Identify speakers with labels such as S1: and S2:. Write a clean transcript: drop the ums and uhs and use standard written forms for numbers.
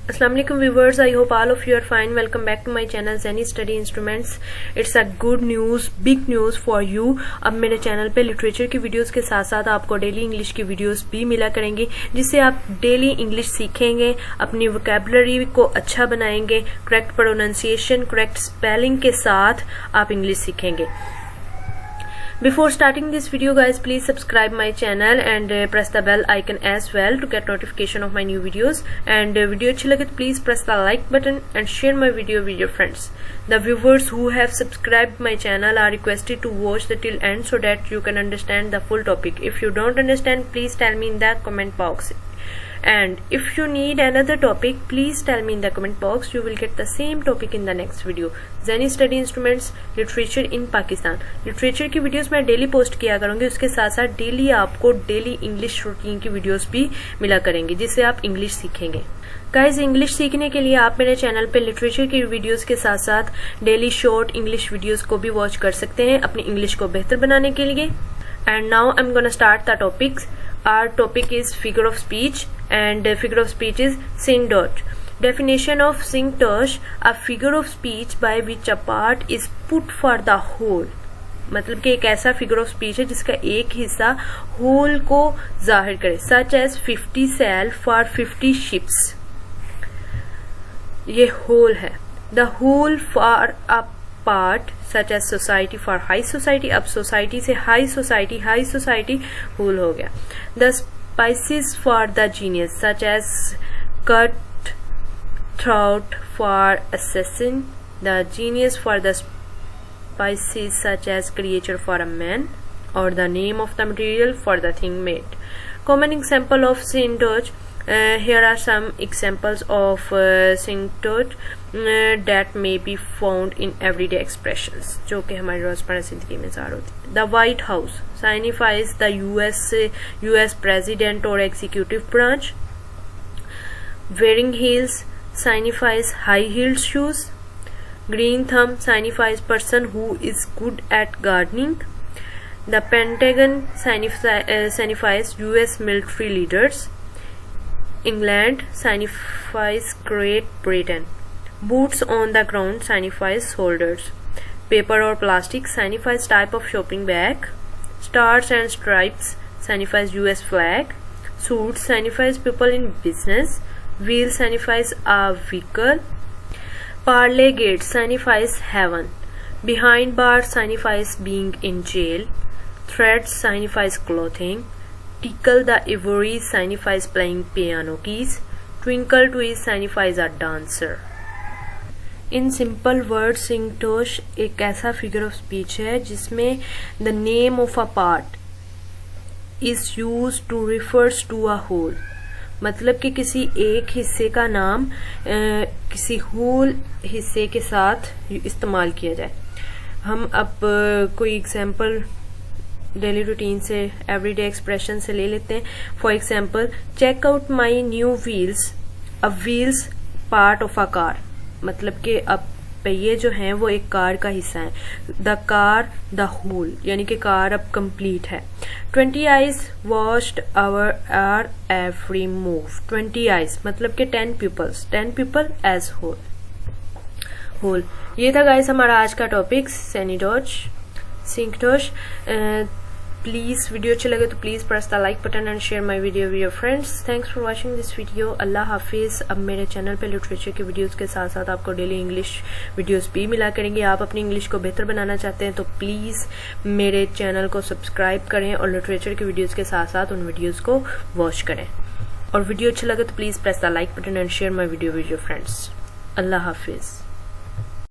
S1: Assalamu alaikum viewers, I hope all of you are fine. Welcome back to my channel Zenny Study Instruments. It's a good news, big news for you. अब मेरे channel पे literature की videos के साथ साथ आपको daily English की videos भी मिला करेंगी, जिससे आप डेली इंग्लिश सीखेंगे, अपनी वोकैबुलरी को अच्छा बनाएंगे, करेक्ट प्रोनाउंसिएशन, करेक्ट स्पेलिंग के साथ आप इंग्लिश सीखेंगे. Before starting this video guys, please subscribe my channel and press the bell icon as well to get notification of my new videos. And video अच्छी लगे तो please press the like button and share my video with your friends. The viewers who have subscribed my channel are requested to watch the till end so that you can understand the full topic. If you don't understand, please tell me in the comment box. And if you need another topic, please tell me in the comment box. You will get the same topic in the next video. Zenny Study Instruments, Literature in Pakistan. Literature की videos मैं daily post किया करूंगी, उसके साथ साथ daily आपको daily English routine की videos भी मिला करेंगी, जिससे आप इंग्लिश सीखेंगे. गाइज, इंग्लिश सीखने के लिए आप मेरे चैनल पे लिटरेचर की वीडियोस के साथ साथ डेली शॉर्ट इंग्लिश वीडियोस को भी वॉच कर सकते हैं अपनी इंग्लिश को बेहतर बनाने के लिए. And now I am gonna start the topics. Our topic is figure of speech, and figure of speech is syncdosh. Definition of syncdosh: a figure of speech by which a part is put for the whole. मतलब कि एक ऐसा figure of speech है जिसका एक हिस्सा whole को जाहिर करे. Such as 50 sail for 50 ships. ये होल है. The whole for a part such as society for high society. अब सोसाइटी से हाई सोसाइटी होल हो गया. The spices for the genius such as cut throat for assassin. The genius for the spices such as creature for a man, और the name of the material for the thing made. Common example of syncdosh. Here are some examples of syncdosh that may be found in everyday expressions, जो कि हमारी रोजमर्रा जिंदगी में ज़ाहिर होती है. The White House signifies the US president or executive branch. Wearing heels signifies high-heeled shoes. Green thumb signifies person who is good at gardening. The Pentagon signifies US military leaders. England signifies Great Britain. Boots on the ground signifies soldiers. Paper or plastic signifies type of shopping bag. Stars and stripes signifies US flag. Suits signifies people in business. Wheel signifies a vehicle. Parley gate signifies heaven. Behind bars signifies being in jail. Threads signifies clothing. Tickle the ivory signifies playing piano keys. Twinkle twist signifies a dancer. In simple words, syncdosh एक ऐसा figure of speech है जिसमें the name of a part is used to refers to a whole. मतलब कि किसी एक हिस्से का नाम किसी whole हिस्से के साथ इस्तेमाल किया जाए. हम अब कोई एग्जाम्पल डेली रूटीन से, एवरीडे एक्सप्रेशन से ले लेते हैं. For example, check out my new wheels. अब wheels part of a car, मतलब कि अब पहिए जो हैं वो एक कार का हिस्सा है. द कार द होल, यानी कि कार अब कंप्लीट है. 20 eyes watched our every move. 20 eyes मतलब कि 10 pupils. 10 people as whole. ये था गाइस हमारा आज का टॉपिक syncdosh. प्लीज वीडियो अच्छे लगे तो please press the like button and share my video with your friends. Thanks for watching this video. अल्लाह हाफिज. अब मेरे चैनल पे लिटरेचर के वीडियोस के साथ साथ आपको डेली इंग्लिश वीडियोस भी मिला करेंगे. आप अपनी इंग्लिश को बेहतर बनाना चाहते हैं तो प्लीज मेरे चैनल को सब्सक्राइब करें और लिटरेचर के वीडियोस के साथ साथ उन वीडियोस को वॉच करें. और वीडियो अच्छा लगे तो please press the like button and share my video with your friends. Allah Hafiz.